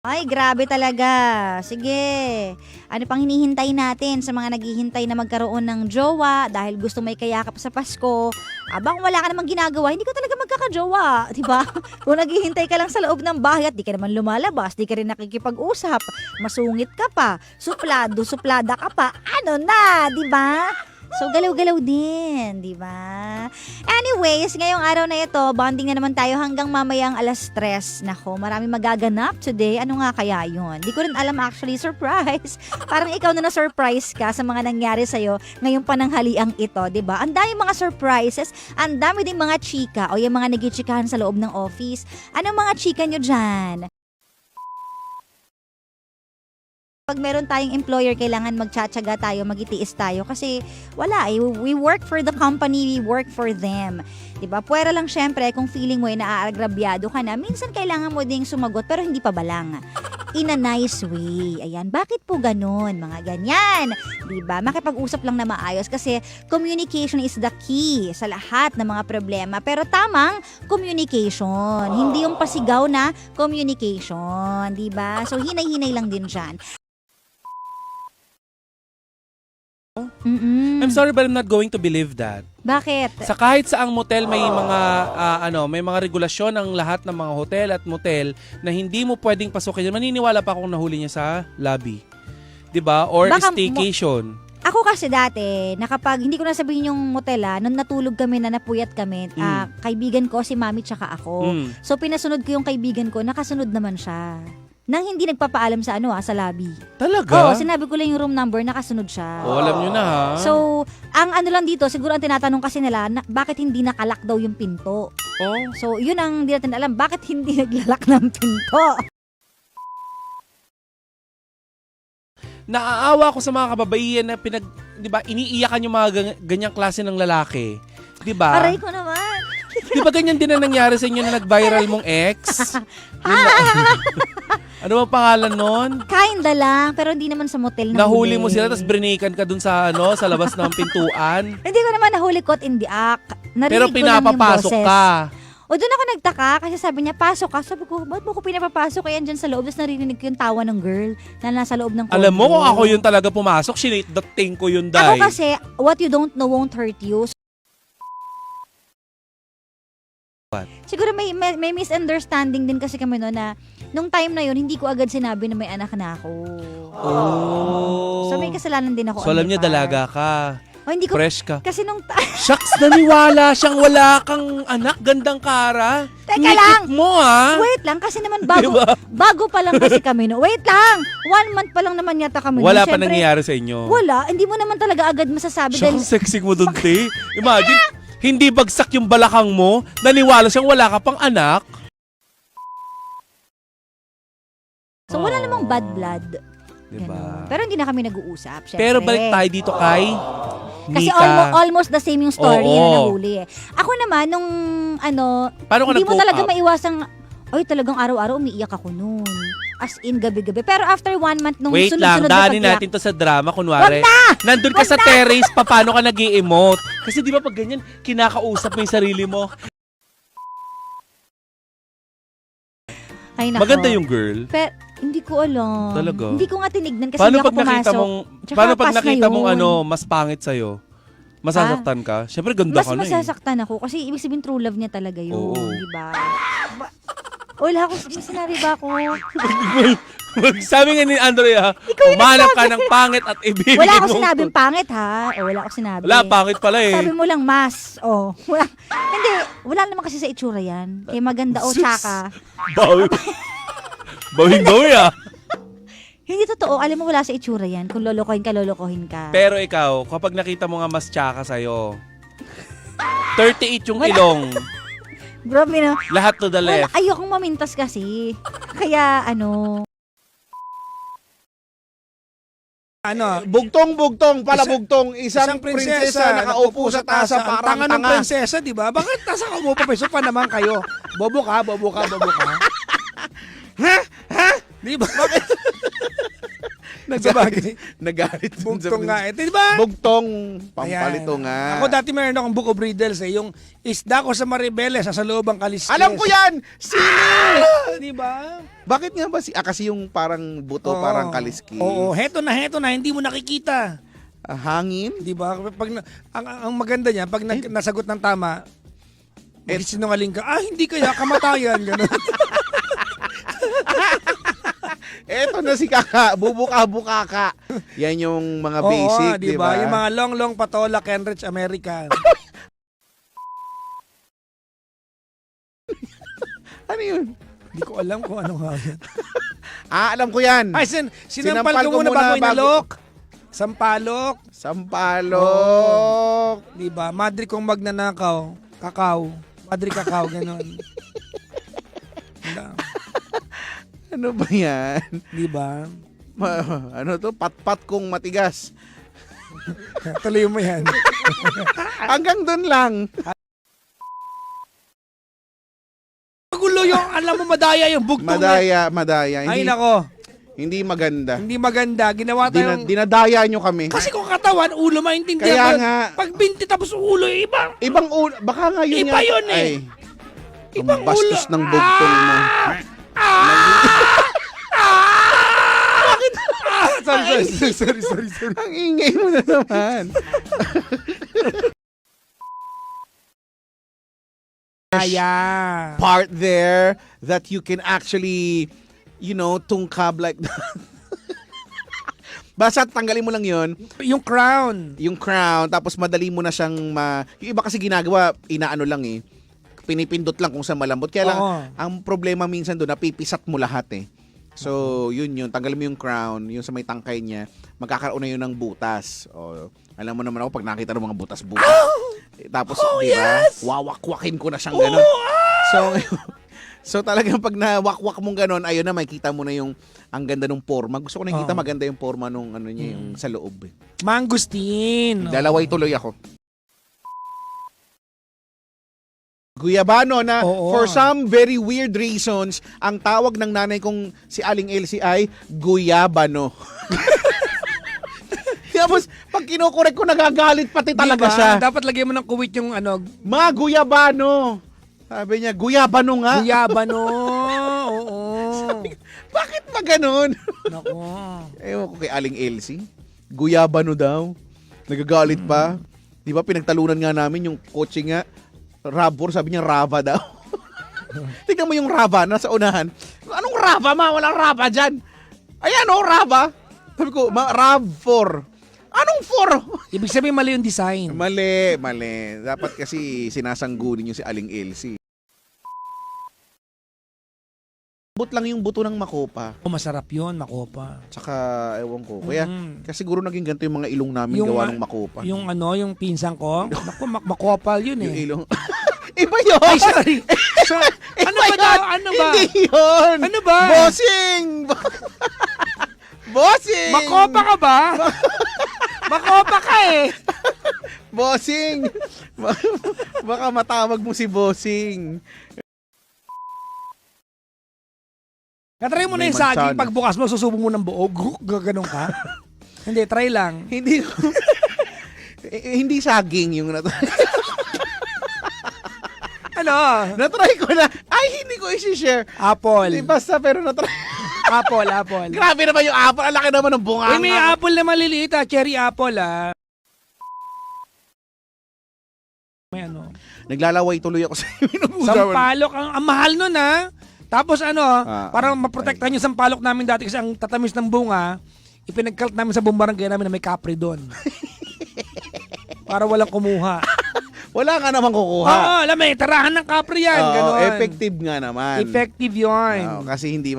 Ay, grabe talaga. Sige. Ano pang hinihintay natin sa mga naghihintay na magkaroon ng jowa dahil gusto may kayakap sa Pasko? Abang wala ka namang ginagawa, hindi ka talaga magkakajowa, di ba? Kung naghihintay ka lang sa loob ng bahay at di ka naman lumalabas, di ka rin nakikipag-usap, masungit ka pa, suplada ka pa, ano na, di ba? So, galaw-galaw din, di ba? Anyways, ngayong araw na ito, bonding na naman tayo hanggang mamayang 3:00. Nako, marami magaganap today. Ano nga kaya yun? Di ko rin alam actually, surprise. Parang ikaw na na-surprise ka sa mga nangyari sa'yo ngayong pananghaliang ito, di ba? Ang dami mga surprises, ang dami din mga chika o yung mga nagichikahan sa loob ng office. Anong mga chika nyo dyan? Pag meron tayong employer, kailangan magtsatsaga tayo, magitiis tayo kasi wala eh, we work for the company, we work for them. Diba? Pwera lang syempre kung feeling mo ay naaagrabyado ka na, minsan kailangan mo ding sumagot pero hindi pa balang. In a nice way. Ayan, bakit po ganun? Mga ganyan. Diba? Makipag-usap lang na maayos kasi communication is the key sa lahat ng mga problema. Pero tamang communication. Hindi yung pasigaw na communication. Diba? So, hinay-hinay lang din dyan. I'm sorry but I'm not going to believe that. Bakit? Sa kahit saang motel may mga may mga regulasyon ang lahat ng mga hotel at motel na hindi mo pwedeng pasukin. Maniniwala pa akong nahuli niya sa lobby. 'Di ba? Or Baka staycation. Ako kasi dati, nakapag, hindi ko na sabihin yung motel nung natulog kami na napuyat kami, kaibigan ko si Mami tsaka ako. So pinasunod ko yung kaibigan ko, nakasunod naman siya. Nang hindi nagpapaalam sa sa lobby. Talaga? Oo, sinabi ko lang yung room number, nakasunod siya. Oh, alam nyo na ha. So, ang lang dito, siguro ang tinatanong kasi nila, bakit hindi nakalock daw yung pinto? Oh. So, yun ang hindi natin alam, bakit hindi naglalak ng pinto? Naaawa ko sa mga kababaihan na di ba, iniiyakan yung mga ganyang klase ng lalaki. Di ba? Aray ko naman. Di ba ganyan din ang nangyari sa inyo na nag-viral mong ex? Ano bang pangalan nun? Kinda lang, pero hindi naman sa motel na Nahuli mo sila, tapos brinikan ka dun sa sa labas ng pintuan. Hindi ko naman nahuli caught in the act. Narinig Pero ko lang yung pinapapasok boses. ka. O doon ako nagtaka kasi sabi niya, pasok ka. Sabi ko, ba't mo ko pinapapasok? Kaya dyan sa loob, tapos narinig ko yung tawa ng girl na nasa loob ng condo. Alam mo kung ako yun talaga pumasok, sinate ko yun, Ako Day. kasi, what you don't know won't hurt you. What? Siguro may misunderstanding din kasi kami no na nung time na yun, hindi ko agad sinabi na may anak na ako. Oh. So may kasalanan din ako. So alam on my niya part. dalaga ka. Oh, hindi ko, Fresh ka. kasi nung Shucks, naniwala siyang wala kang anak, gandang kara. Teka Ngikit lang. mo ha. Wait lang, kasi naman bago, Diba? bago pa lang kasi kami no. Wait lang, 1 month pa lang naman yata kami. Wala no. pa Siyempre, nangyayari sa inyo. Wala, hindi mo naman talaga agad masasabi Siya, dahil sexy mo dun, te. Imagine, hindi bagsak yung balakang mo, naniwala siyang wala ka pang anak. so wala namang bad blood. Diba? Ganun. Pero hindi na kami nag-uusap, syempre. Pero balik tayo dito kay Kasi Mika. almost the same yung story Oo. na nahuli eh. Ako naman, nung Paano ka hindi mo nag-cope talaga up? maiwasang, ay talagang araw-araw umiiyak ako noon. As in, gabi-gabi. Pero after 1 month, nung Wait lang, sunod-sunod na daanin pag-iyak, natin to sa drama. Kunwari, nandun ka sa terrace, paano ka nag-i-emote? Kasi di ba pag ganyan, kinakausap mo yung sarili mo. ay nako. Maganda yung girl. Pero, hindi ko alam. Talaga? Hindi ko nga tinignan kasi Paano hindi ako pag nakita pumasok. mong, Tsaka paano pag pass na nakita mong yun. mas pangit sa'yo? Masasaktan ka? Siyempre ganda Mas ka na eh. masasaktan ako kasi ibig sabihin true love niya talaga yun. Oo. Di ba? Wala ako, may sinabi ba ako? Sabi nga ni Andrea, umanap ka ng pangit at ibibigay Wala ako mo. sinabing pangit ha. Wala ako sinabi. Wala, pangit pala eh. Sabi mo lang mas. Oh. Wala. Hindi, wala naman kasi sa itsura yan. Kaya maganda o tsaka. Bawi. Bawing-bawi ah. Hindi totoo. Alam mo wala sa itsura yan. Kung lolokohin ka. Pero ikaw, kapag nakita mo nga mas tsaka sa'yo, 38 yung ilong, Grabe no. lahat to the Wala, left. ayokong mamintas kasi. Kaya Bugtong-bugtong, palabugtong, isang prinsesa nakaupo sa tasa Ang parang tanga ng tanga. prinsesa, di ba? Bakit nasa ka mo pa? Peso pa naman kayo. Bobo ka. Di ba? Bakit? Sabagay. Nagalit dun sa Bugtong nga. Di ba? Bugtong, pampalito Ayan. nga. Ako dati meron akong book of riddles yung isda ko sa Maribeles, sa loob ang kaliskis. Alam ko yan! Sili! Di ba? Bakit nga ba kasi yung parang buto, Oo. parang kaliskis. Oo, heto na, hindi mo nakikita. Hangin? Di ba? Ang maganda niya, pag nasagot ng tama, sinungaling ka, hindi kaya, kamatayan, gano'n. Eto na si Kaka, bubuka-buka ka. Yan yung mga basic, di di ba? Yung mga long patola, Kenrich American. Ano yun? Hindi ko alam kung ano nga yan. Alam ko yan. Ay, sinampal ko muna bago inalok. Sampalok. Sampalok. Di ba? Madre kong magnanakaw. Kakao. Madre kakao, gano'n. Ano ba yan? Di ba? Ano to? Pat-pat kong matigas. Tuloy mo yan. Hanggang doon lang. Magulo yung, alam mo, madaya yung bugtong. Madaya. Ay, nako. Hindi maganda. Hindi maganda. Ginawa tayong... Dinadaya nyo kami. Kasi kung katawan, ulo, maintindihan Kaya mo. nga. Pag binti tapos ulo, iba. Ibang ulo. Baka nga yun Iba nga. yun eh. Ay, ang bastos ng bugtong mo. Sorry. Ang ingay mo na naman. Kaya. Part there that you can actually, tungkab like that. Basta tanggalin mo lang yon, Yung crown. yung crown, tapos madali mo na siyang yung iba kasi ginagawa, inaano lang eh. Pinipindot lang kung saan malambot. Kaya lang, Oo. ang problema minsan doon, napipisat mo lahat eh. So, yun. Tanggalin mo yung crown, yung sa may tangkay niya, magkakaroon na yun ng butas. O, alam mo naman ako, pag nakita ng mga butas-butas. Tapos, di ba? Wawak-wakin ko na siyang gano'n. So talagang pag nawakwak mong gano'n, ayun na, makikita mo na yung ang ganda ng forma. Gusto ko nakikita maganda yung forma nung niya, yung sa loob. Eh. Mangustin. Dalaway tuloy ako. Guyabano na Oo. for some very weird reasons, ang tawag ng nanay kong si Aling Elsie ay Guyabano. Tapos, pag kinukorek ko, nagagalit pati talaga Diba? siya. Dapat lagyan mo ng kuwit yung Ma, Guyabano. Sabi niya, Guyabano nga. Guyabano. Oo. Bakit ba ganun? Nako. Ewan ko kay Aling Elsie. Guyabano daw. Nagagalit pa. Di ba pinagtalunan nga namin yung kotse nga. Rabor, sabi niya Rava daw. Tignan mo yung Rava, nasa unahan. Anong Rava, ma? Walang Rava dyan. Ayan o, Rava. Sabi ko, RAV4. Anong 4? Ibig sabihin mali yung design. Mali. Dapat kasi sinasanggunin yung si Aling Elsie. But lang yung buto ng makopa. Masarap yun, makopa. Tsaka, ewan ko. Kaya, Mm. kasi siguro naging ganito yung mga ilong namin gawa ng makopa. Yung yung pinsan ko. Naku, makopal yun Yung eh. ilong. Iba yun! Ay, sorry. Ano ba daw? Ano ba? Hindi yun! Ano ba? Bossing! Bossing! Makopa ka ba? Makopa ka eh. Bossing! Baka matawag mo si Bossing. Katry mo na May yung saging, mansanas. pagbukas mo, susubo mo ng buo. Gaganon ka. Hindi, try lang. Hindi hindi saging yung Ano? natry ko na. Ay, hindi ko isi-share. Apple. Hindi basta pero natry. Apple. Grabe naman yung apple. Ang laki naman ng bunga. Eh, may apple na maliliit cherry apple May ano. Naglalaway tuloy ako sa Sampalok, ang mahal nun Tapos para okay. maprotektahan yung sampalok namin dati kasi ang tatamis ng bunga, ipinagkalt namin sa bumbarangay namin na may kapre doon. Para walang kumuha. Wala nga naman kukuha. Oo, alam mo, tarahan ng kapre yan. Oo, Ganon. effective nga naman. Effective yun. Oo, kasi hindi